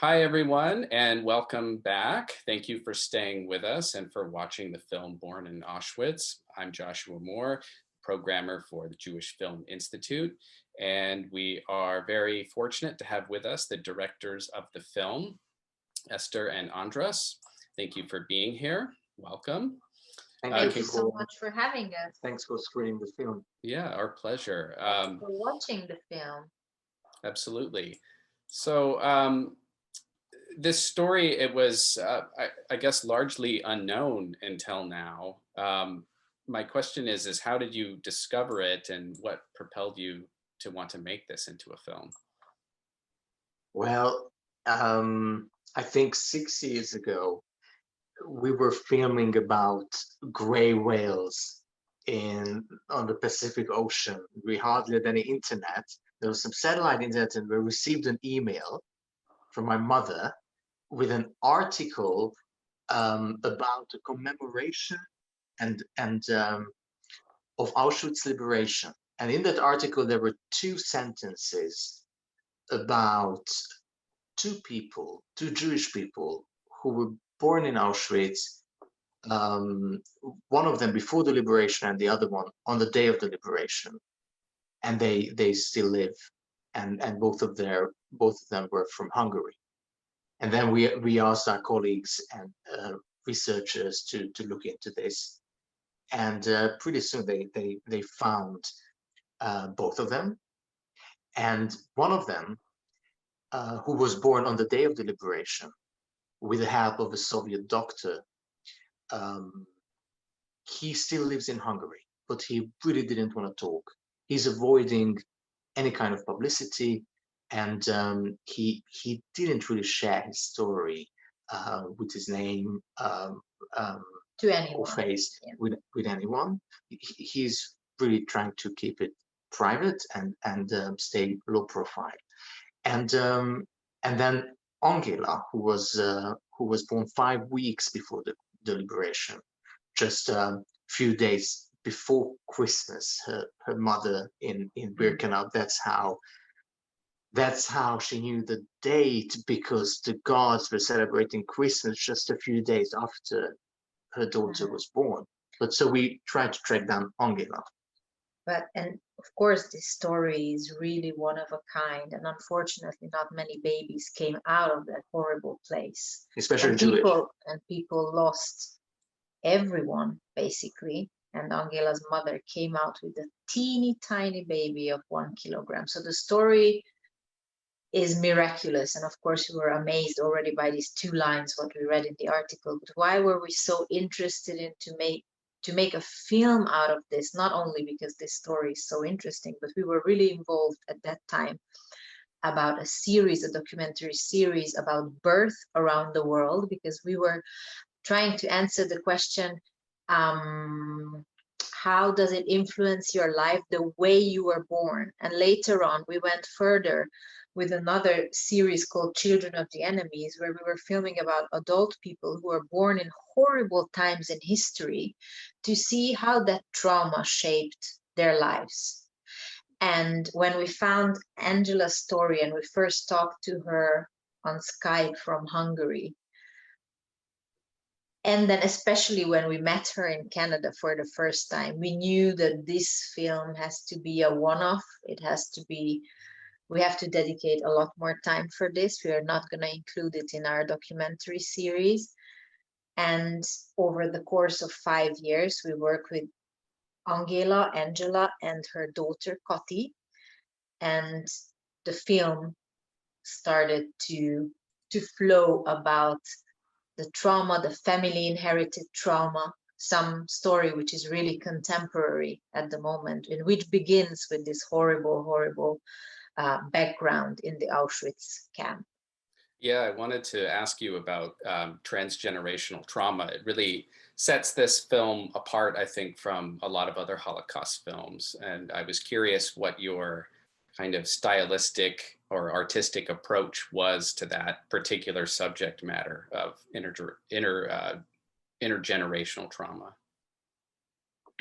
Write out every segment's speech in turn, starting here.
Hi, everyone, and welcome back. Thank you for staying with us and for watching the film Born in Auschwitz. I'm Joshua Moore, programmer for the Jewish Film Institute, and we are very fortunate to have with us the directors of the film, Esther and Andras. Thank you for being here. Welcome. Thank you so much for having us. Thanks for screening the film. Yeah, our pleasure. For watching the film. Absolutely. So, this story, it was, I guess, largely unknown until now. My question is how did you discover it and what propelled you to want to make this into a film? Well, I think 6 years ago, we were filming about gray whales on the Pacific Ocean. We hardly had any internet. There was some satellite internet, and we received an email from my mother with an article about the commemoration and of Auschwitz liberation. And in that article, there were two sentences about two Jewish people who were born in Auschwitz, one of them before the liberation and the other one on the day of the liberation. And they still live, and both of them were from Hungary. And then we asked our colleagues and researchers to look into this, and pretty soon they found both of them, and one of them, who was born on the day of the liberation, with the help of a Soviet doctor, he still lives in Hungary, but he really didn't want to talk. He's avoiding any kind of publicity, and he didn't really share his story with his name to anyone or face with anyone. He's really trying to keep it private and stay low profile. And then Angela, who was born 5 weeks before the liberation, just a few days before Christmas, her mother in Birkenau. That's how she knew the date, because the guards were celebrating Christmas just a few days after her daughter was born. But so we tried to track down Angela. And of course, this story is really one of a kind, and unfortunately, not many babies came out of that horrible place. Especially Jewish. People lost everyone, basically. And Angela's mother came out with a teeny tiny baby of 1 kilogram. So the story is miraculous. And of course, we were amazed already by these 2 lines, what we read in the article. But why were we so interested in to make a film out of this? Not only because this story is so interesting, but we were really involved at that time about a documentary series about birth around the world, because we were trying to answer the question, how does it influence your life, the way you were born? And later on, we went further with another series called Children of the Enemies, where we were filming about adult people who were born in horrible times in history, to see how that trauma shaped their lives. And when we found Angela's story and we first talked to her on Skype from Hungary, and then especially when we met her in Canada for the first time, we knew that this film has to be a one-off. We have to dedicate a lot more time for this. We are not going to include it in our documentary series. And over the course of 5 years, we work with Angela, and her daughter, Kati. And the film started to flow about the trauma, the family inherited trauma, some story which is really contemporary at the moment, and which begins with this horrible background in the Auschwitz camp. Yeah, I wanted to ask you about transgenerational trauma. It really sets this film apart, I think, from a lot of other Holocaust films. And I was curious what your kind of stylistic or artistic approach was to that particular subject matter of intergenerational trauma.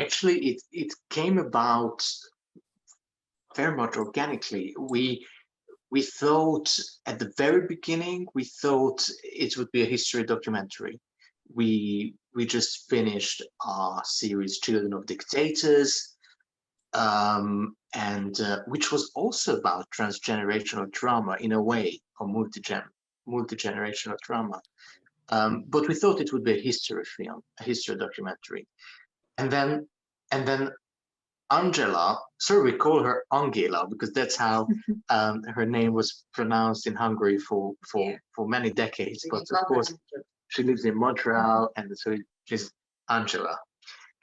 Actually, it came about very much organically. we thought at the very beginning, we thought it would be a history documentary. We just finished our series Children of Dictators, which was also about transgenerational trauma in a way, or multi-generational trauma. But we thought it would be a history film, a history documentary. And then Angela, sorry, we call her Angela because that's how her name was pronounced in Hungary for many decades. But of course, she lives in Montreal, and so she's Angela.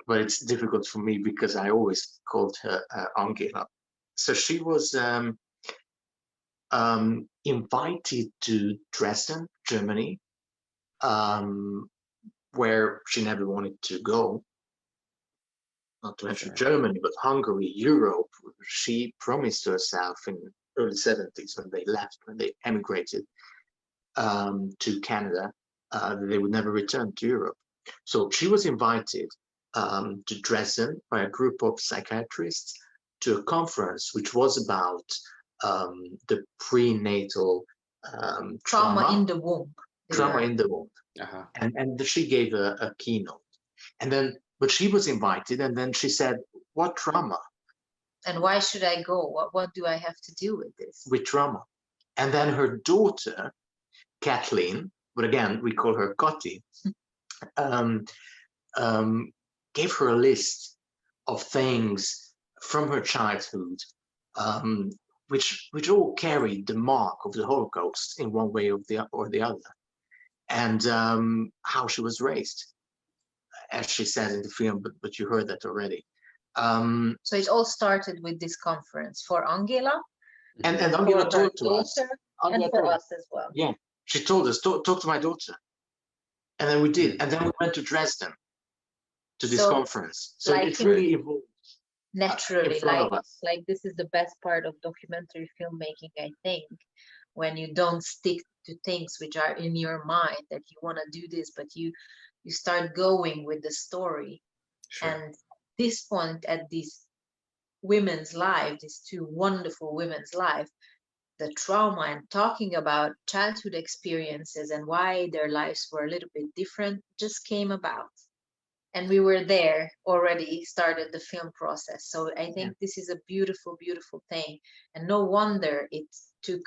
But it's difficult for me because I always called her Angela. So she was invited to Dresden, Germany, where she never wanted to go. Not to mention Germany, but Hungary, Europe. She promised herself in early 70s when they left, when they emigrated to Canada, that they would never return to Europe. So she was invited to Dresden by a group of psychiatrists to a conference which was about the prenatal trauma in the womb. Trauma in the womb. And she gave a keynote. And then, but she was invited, and then she said, "What trauma? And why should I go? What do I have to do with this?" With trauma. And then her daughter, Kathleen, but again, we call her Kati, gave her a list of things from her childhood, which all carried the mark of the Holocaust in one way or the other, and how she was raised, as she said in the film, but you heard that already. So it all started with this conference for Angela, and Angela told to us, and for us as well. Yeah, she told us, talk to my daughter, and then we did, and then we went to Dresden to this conference. So like it really evolved naturally. Like this is the best part of documentary filmmaking, I think, when you don't stick to things which are in your mind that you want to do this, but you start going with the story. Sure. And this point at these women's life, these two wonderful women's life, the trauma and talking about childhood experiences and why their lives were a little bit different just came about. And we were there already, started the film process. So I think this is a beautiful, beautiful thing. And no wonder it took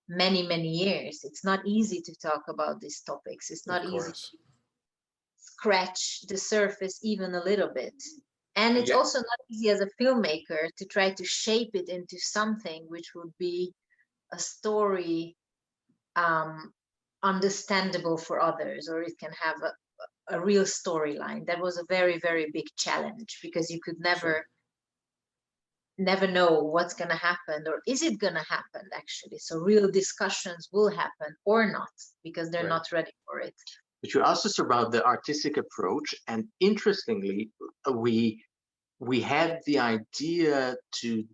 many, many years. It's not easy to talk about these topics. It's not easy to scratch the surface even a little bit. And it's also not easy as a filmmaker to try to shape it into something which would be a story understandable for others, or it can have a real storyline. That was a very, very big challenge because you could never know what's going to happen, or is it going to happen actually. So real discussions will happen or not, because they're not ready for it. But you asked us about the artistic approach, and interestingly, we had the idea to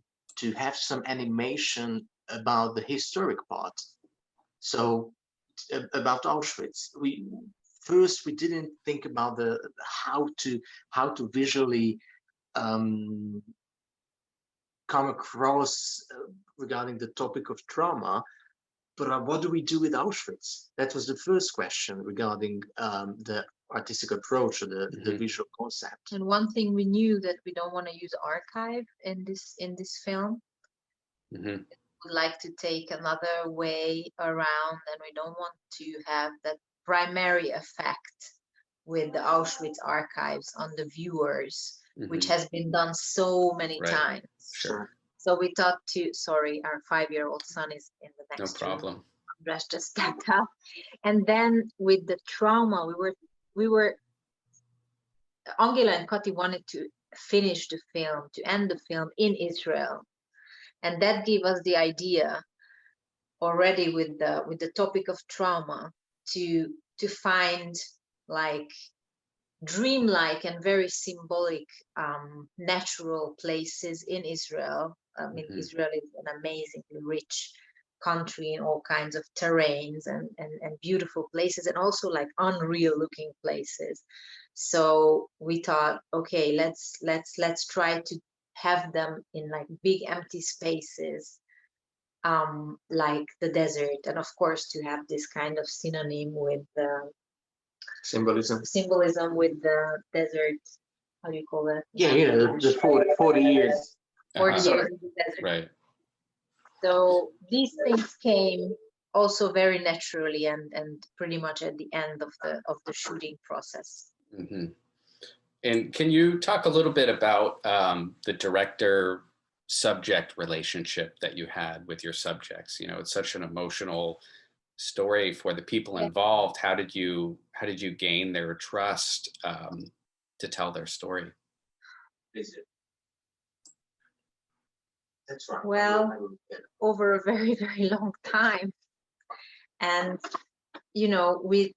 have some animation about the historic part. So about Auschwitz, we didn't think about how to visually come across regarding the topic of trauma, but what do we do with Auschwitz? That was the first question regarding the artistic approach or the visual concept. And one thing we knew, that we don't want to use archive in this film. We would like to take another way around, and we don't want to have that primary effect with the Auschwitz archives on the viewers, which has been done so many times. Sure. So we thought sorry, our 5-year-old son is in the next room. No problem. Andres just stepped up. And then with the trauma, we were Angela and Kati wanted to finish the film, to end the film in Israel. And that gave us the idea already with the topic of trauma to find like dreamlike and very symbolic natural places in Israel. I mean, Israel is an amazingly rich country in all kinds of terrains and beautiful places, and also like unreal looking places. So we thought, okay, let's try to have them in like big empty spaces, like the desert, and of course to have this kind of synonym with the symbolism with the desert. How do you call that? Yeah, you know, the 40 years. 40 years in the desert. Right. So these things came also very naturally and pretty much at the end of the shooting process. Mm-hmm. And can you talk a little bit about the director subject relationship that you had with your subjects? You know, it's such an emotional story for the people involved. How did you gain their trust to tell their story? That's right. Well, over a very, very long time. And, you know, with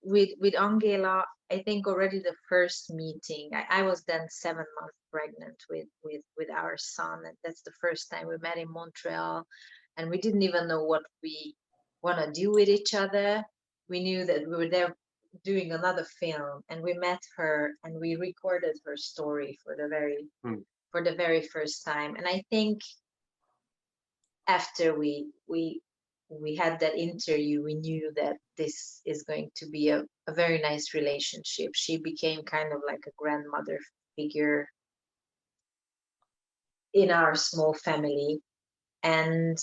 Angela, I think already the first meeting, I was then 7 months pregnant with our son. And that's the first time we met in Montreal. And we didn't even know what we want to do with each other. We knew that we were there doing another film, and we met her and we recorded her story for the very first time. And I think after we had that interview, we knew that this is going to be a very nice relationship. She became kind of like a grandmother figure in our small family. And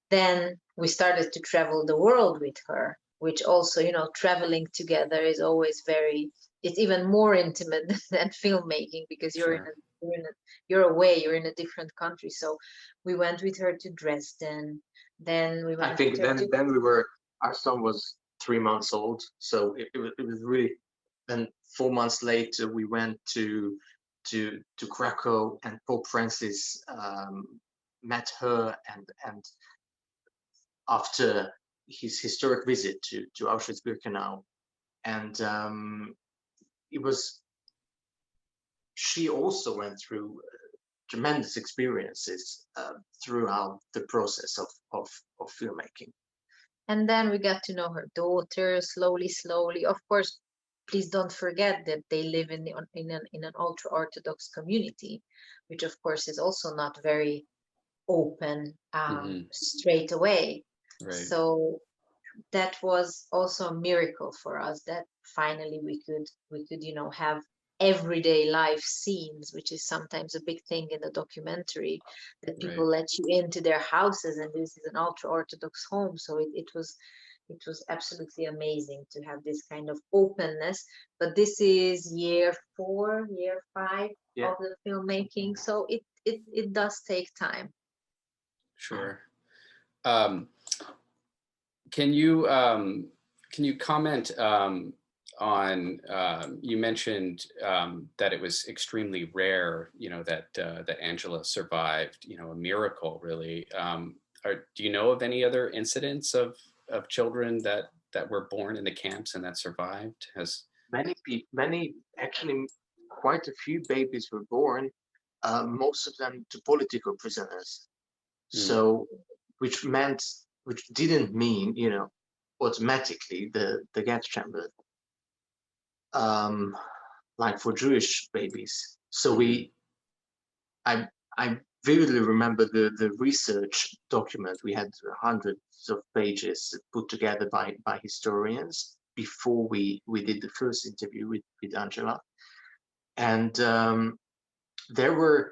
then we started to travel the world with her, which also, you know, traveling together is always it's even more intimate than filmmaking, because you're you're away, you're in a different country. So we went with her to Dresden. Then we went. I think then our son was 3 months old, so it was really. Then 4 months later, we went to Krakow, and Pope Francis met her, and after his historic visit to Auschwitz-Birkenau, and she also went through tremendous experiences throughout the process of filmmaking. And then we got to know her daughter slowly. Of course, please don't forget that they live in an ultra-Orthodox community, which of course is also not very open straight away. Right. So that was also a miracle for us, that finally we could you know, have everyday life scenes, which is sometimes a big thing in the documentary, that people let you into their houses, and this is an ultra-Orthodox home. So it was absolutely amazing to have this kind of openness. But this is year 4, year 5 of the filmmaking, so it does take time. Sure. Can you comment on, you mentioned that it was extremely rare, you know, that Angela survived, you know, a miracle really. Do you know of any other incidents of children that were born in the camps and that survived? Many, actually quite a few babies were born, most of them to political prisoners. So which didn't mean, you know, automatically the gas chamber, like for Jewish babies. So I vividly remember the research document. We had hundreds of pages put together by historians before we did the first interview with Angela. And there were,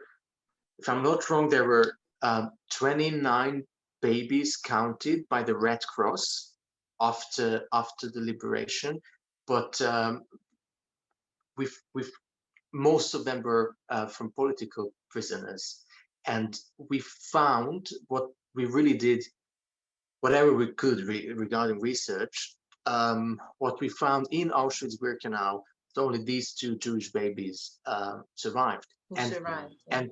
if I'm not wrong, there were 29 babies counted by the Red Cross after the liberation, but with most of them were from political prisoners. And we found, what we really did, whatever we could regarding research, what we found in Auschwitz-Birkenau, only these 2 Jewish babies survived. And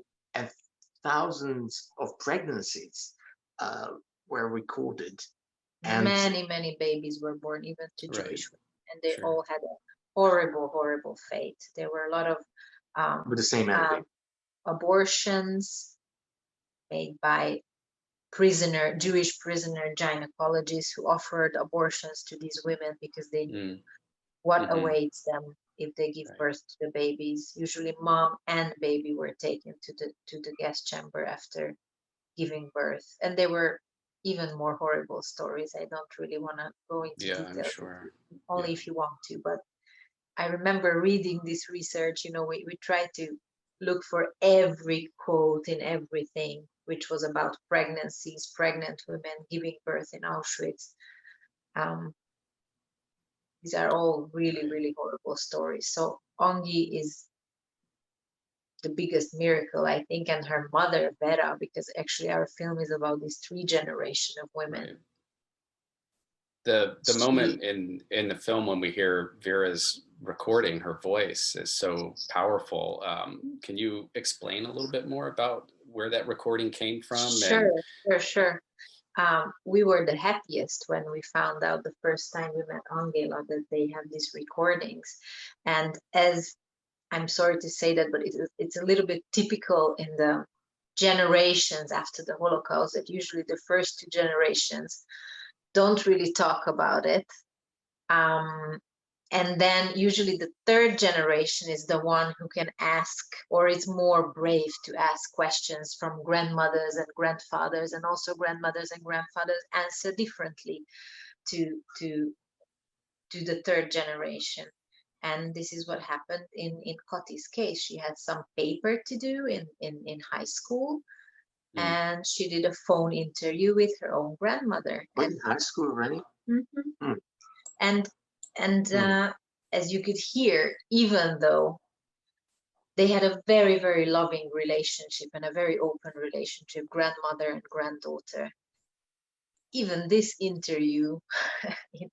thousands of pregnancies were recorded. And many babies were born, even to Jewish women, and they all had a horrible fate. There were a lot of with the same ending. Abortions made by Jewish prisoner gynecologists who offered abortions to these women because they knew what awaits them if they give birth to the babies. Usually mom and baby were taken to the gas chamber after giving birth, and they were even more horrible stories. I don't really want to go into Yeah, I'm details, sure. only Yeah. if you want to. But I remember reading this research, we tried to look for every quote in everything, which was about pregnancies, pregnant women giving birth in Auschwitz. These are all really, Right. really horrible stories. So Ongi is the biggest miracle, I think, and her mother, Vera, because actually our film is about these 3 generations of women. Right. The She, moment in the film when we hear Vera's recording, her voice is so powerful. Can you explain a little bit more about where that recording came from? And sure. We were the happiest when we found out the first time we met Angela that they have these recordings. And as I'm sorry to say that, but it's a little bit typical in the generations after the Holocaust that usually the first 2 generations don't really talk about it. And then usually the 3rd generation is the one who can ask, or is more brave to ask questions from grandmothers and grandfathers, and also grandmothers and grandfathers answer differently to the 3rd generation. And this is what happened in Kati's case. She had some paper to do in high school, mm, and she did a phone interview with her own grandmother. But in high school already? Mhm. Mm. And as you could hear, even though they had a very, very loving relationship and a very open relationship, grandmother and granddaughter, even this interview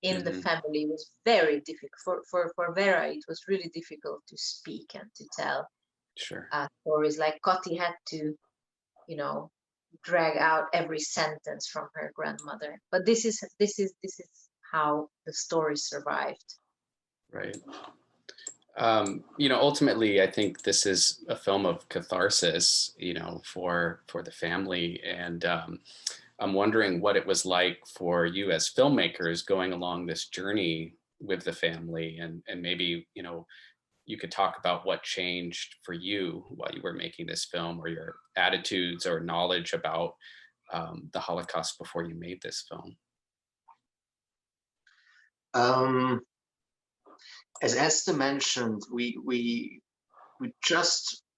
in the mhm, family was very difficult. For Vera, it was really difficult to speak and to tell sure. stories. Like Kati had to, drag out every sentence from her grandmother. But this is how the story survived. Right. Ultimately, I think this is a film of catharsis, for the family. And I'm wondering what it was like for you as filmmakers going along this journey with the family, and maybe, you could talk about what changed for you while you were making this film, or your attitudes or knowledge about the Holocaust before you made this film. Um, as Esther mentioned, we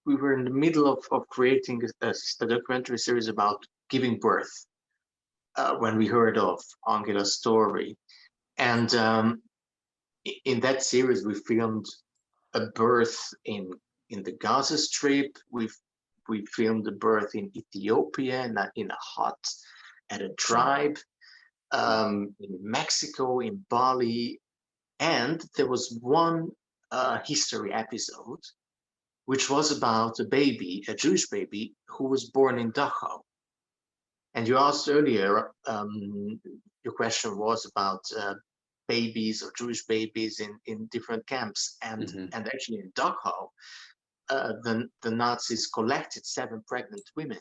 were in the middle of creating a documentary series about giving birth when we heard of Angela's story, and in that series we filmed a birth in the Gaza Strip. We filmed the birth in Ethiopia in a hut at a tribe, in Mexico, in Bali, and there was one history episode which was about a baby, a Jewish baby, who was born in Dachau. And you asked earlier, your question was about babies or Jewish babies in different camps. And Mm-hmm. and actually in Dachau, the Nazis collected 7 pregnant women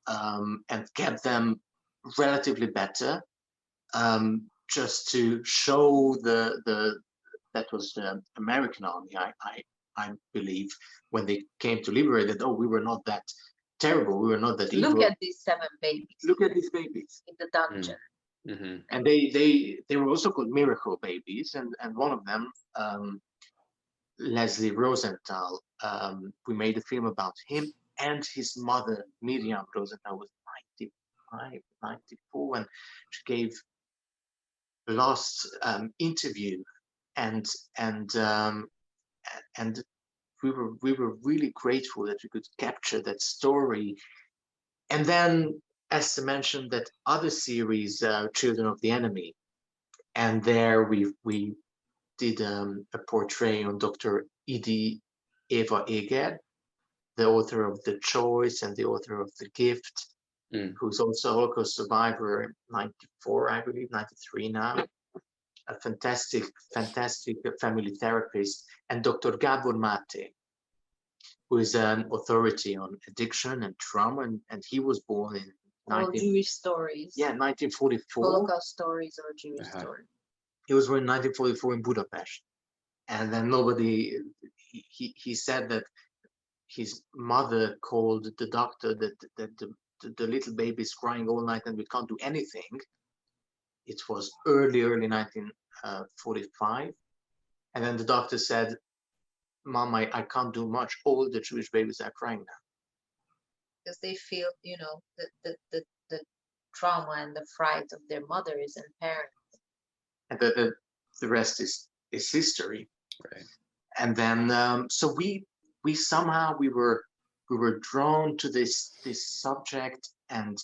and kept them relatively better, just to show that was the American army, I believe, when they came to liberate it. Oh, we were not that terrible. We were not that evil. Look at these 7 babies. Look at these babies in the dungeon. Mm-hmm. And they were also called miracle babies, and one of them, Leslie Rosenthal, we made a film about him, and his mother, Miriam Rosenthal, was 95, 94 when she gave the last interview, and we were really grateful that we could capture that story. And then Esther mentioned that other series, Children of the Enemy, and there we did a portrait on Dr. Edie Eva Eger, the author of The Choice and the author of The Gift, who's also a Holocaust survivor, 94, I believe, 93 now. A fantastic family therapist, and Dr. Gabor Mate, who is an authority on addiction and trauma, and he was born in Jewish stories. Yeah, 1944. Holocaust stories or Jewish stories. He was born in 1944 in Budapest, and then he said that his mother called the doctor that the little baby is crying all night and we can't do anything. It was early 1945. And then the doctor said, Mom, I can't do much. All the Jewish babies are crying now. Because they feel, the trauma and the fright of their mothers and parents. And the rest is history. Right. And then so we somehow we were drawn to this subject and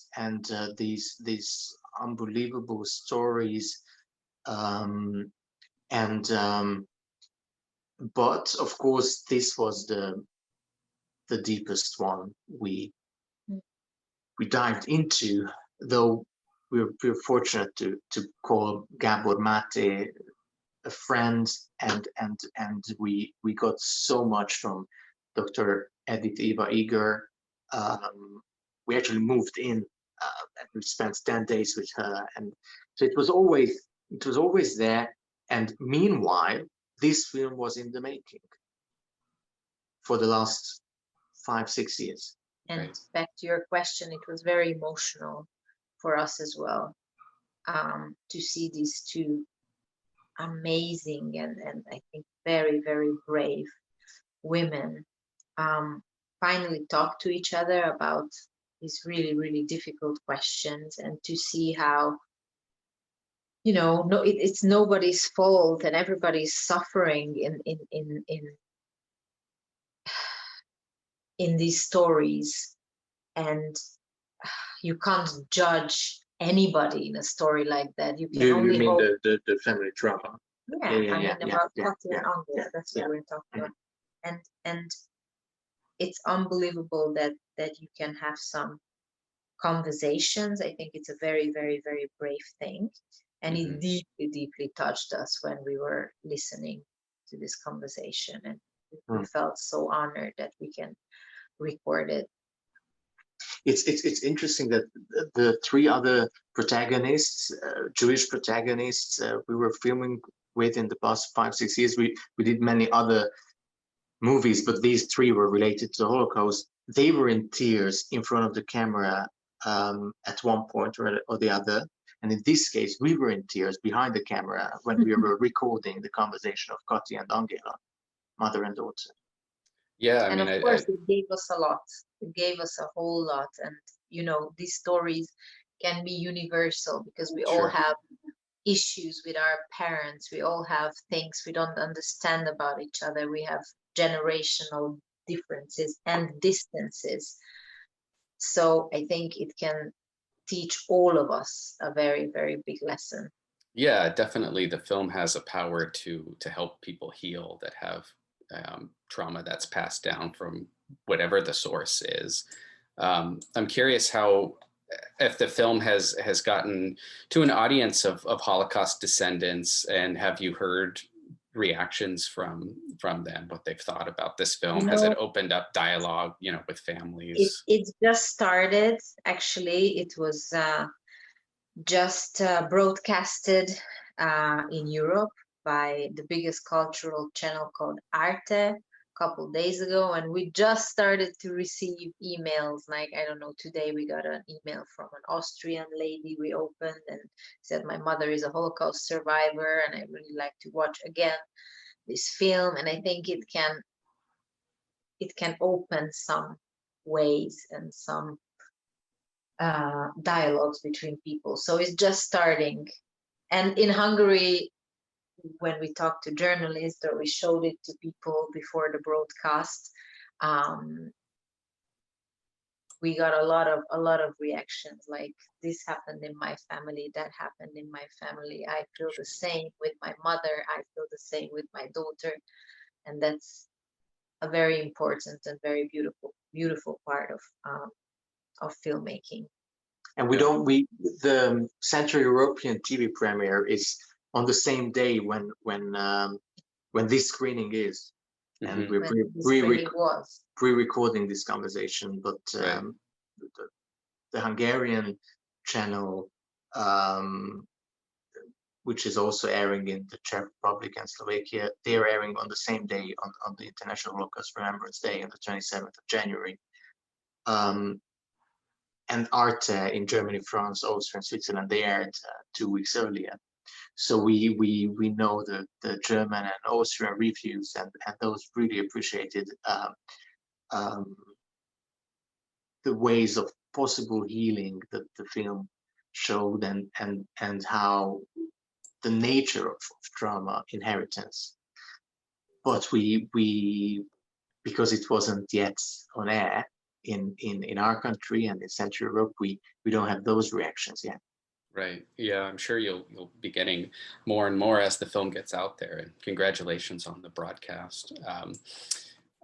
these unbelievable stories, but of course this was the deepest one we dived into, though we're fortunate to call Gabor Mate a friend, and we got so much from Dr. Edith Eva Eger. We actually moved in and we spent 10 days with her, and so it was always there. And meanwhile, this film was in the making for the last 5-6 years. And Right. back to your question, it was very emotional for us as well, to see these two amazing and I think very, very brave women finally talk to each other about these really, really difficult questions, and to see how, it's nobody's fault and everybody's suffering in these stories, and you can't judge anybody in a story like that. You can only mean hope. the family trauma? About Kati and Angela, that's what we're talking about. And it's unbelievable that you can have some conversations. I think it's a very, very, very brave thing, and it deeply, deeply touched us when we were listening to this conversation, and we felt so honored that we can record it. It's interesting that the three other protagonists, Jewish protagonists, we were filming with in the past 5-6 years. We did many other movies, but these three were related to the Holocaust. They were in tears in front of the camera at one point or the other. And in this case, we were in tears behind the camera when we were recording the conversation of Kati and Angela, mother and daughter. Yeah, and of course, it gave us a lot. It gave us a whole lot. And, these stories can be universal because we all have issues with our parents. We all have things we don't understand about each other. We have generational differences and distances. So I think it can teach all of us a very, very big lesson. Yeah, definitely. The film has a power to help people heal that have trauma that's passed down from whatever the source is. I'm curious if the film has gotten to an audience of Holocaust descendants, and have you heard reactions from them, what they've thought about this film? Has it opened up dialogue, with families? It just started, actually. It was just broadcasted in Europe by the biggest cultural channel called Arte a couple days ago, and we just started to receive emails. Like, I don't know, today we got an email from an Austrian lady we opened and said, my mother is a Holocaust survivor and I really like to watch again this film. And I think it can open some ways and some dialogues between people. So it's just starting. And in Hungary, when we talked to journalists or we showed it to people before the broadcast, we got a lot of reactions, like, this happened in my family, that happened in my family, I feel the same with my mother, I feel the same with my daughter. And that's a very important and very beautiful part of filmmaking. And the Central European TV premiere is on the same day when this screening is, and we're pre-recording this conversation. But the Hungarian channel, which is also airing in the Czech Republic and Slovakia, they're airing on the same day on the International Holocaust Remembrance Day on the 27th of January. and Arte in Germany, France, Austria, and Switzerland. They aired 2 weeks earlier. So we know the German and Austrian reviews, and those really appreciated the ways of possible healing that the film showed, and how the nature of trauma inheritance. But we because it wasn't yet on air in our country and in Central Europe, we don't have those reactions yet. Right. Yeah, I'm sure you'll be getting more and more as the film gets out there. And congratulations on the broadcast.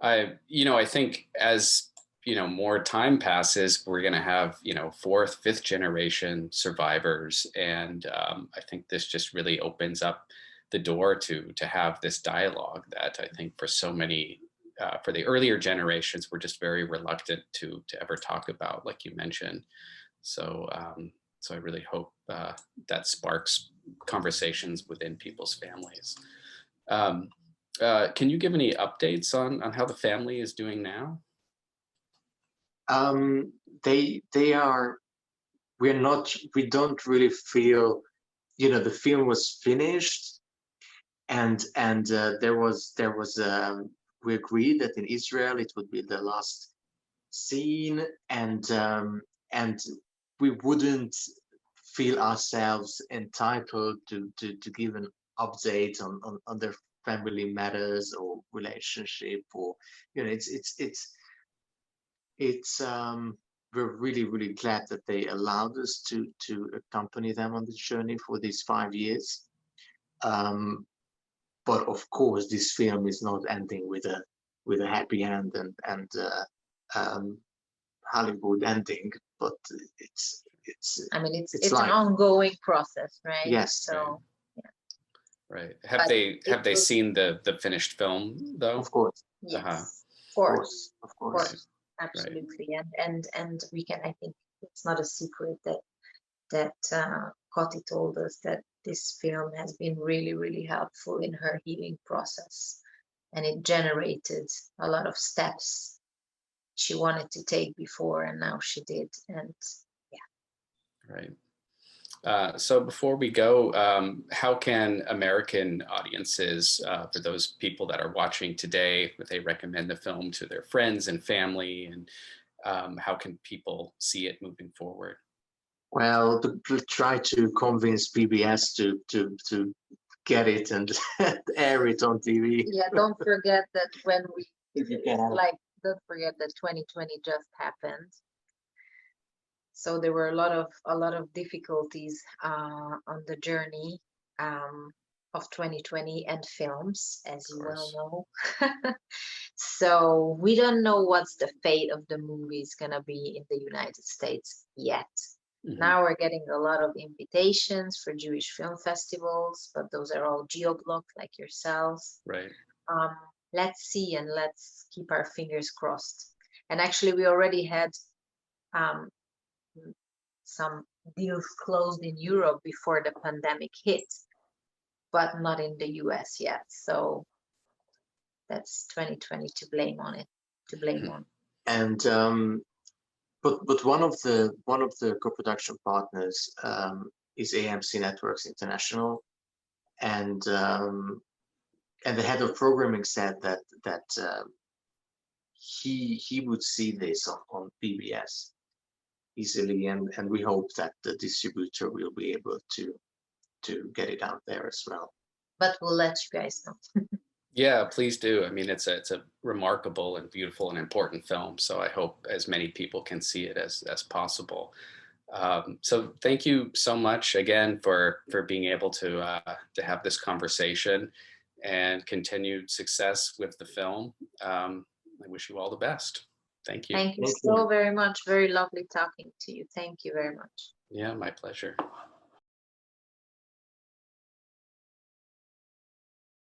I think as more time passes, we're going to have fourth, fifth generation survivors, and I think this just really opens up the door to have this dialogue that I think for so many. For the earlier generations, we're just very reluctant to ever talk about, like you mentioned. So I really hope that sparks conversations within people's families. Can you give any updates on how the family is doing now? They are. We don't really feel. The film was finished, and there was we agreed that in Israel it would be the last scene, and we wouldn't feel ourselves entitled to give an update on their family matters or relationship, or we're really glad that they allowed us to accompany them on the journey for these 5 years. But of course, this film is not ending with a happy end and Hollywood ending, but it's it's an ongoing process, right? Yes. So right. Have they seen the finished film though? Of course. Yes. Of course. Right. Absolutely. Right. And we can, I think it's not a secret that Kati told us that this film has been really helpful in her healing process, and it generated a lot of steps she wanted to take before, and now she did. And right. So before we go, how can American audiences, for those people that are watching today, would they recommend the film to their friends and family, and how can people see it moving forward? Well, to try to convince PBS to get it and air it on TV. Yeah, don't forget that when we don't forget that 2020 just happened. So there were a lot of difficulties on the journey of 2020 and films, as you well know. So we don't know what's the fate of the movie is gonna be in the United States yet. Mm-hmm. Now we're getting a lot of invitations for Jewish film festivals, but those are all geo-blocked, like yourselves. Right. Let's see, and let's keep our fingers crossed. And actually, we already had some deals closed in Europe before the pandemic hit, but not in the US yet. So that's 2020 to blame on. And but one of the co-production partners is AMC Networks International, and the head of programming said that he would see this on PBS easily, and we hope that the distributor will be able to get it out there as well. But we'll let you guys know. Yeah, please do. I mean, it's a remarkable and beautiful and important film. So I hope as many people can see it as possible. So thank you so much again for being able to have this conversation, and continued success with the film. I wish you all the best. Thank you. Thank you so very much. Very lovely talking to you. Thank you very much. Yeah, my pleasure.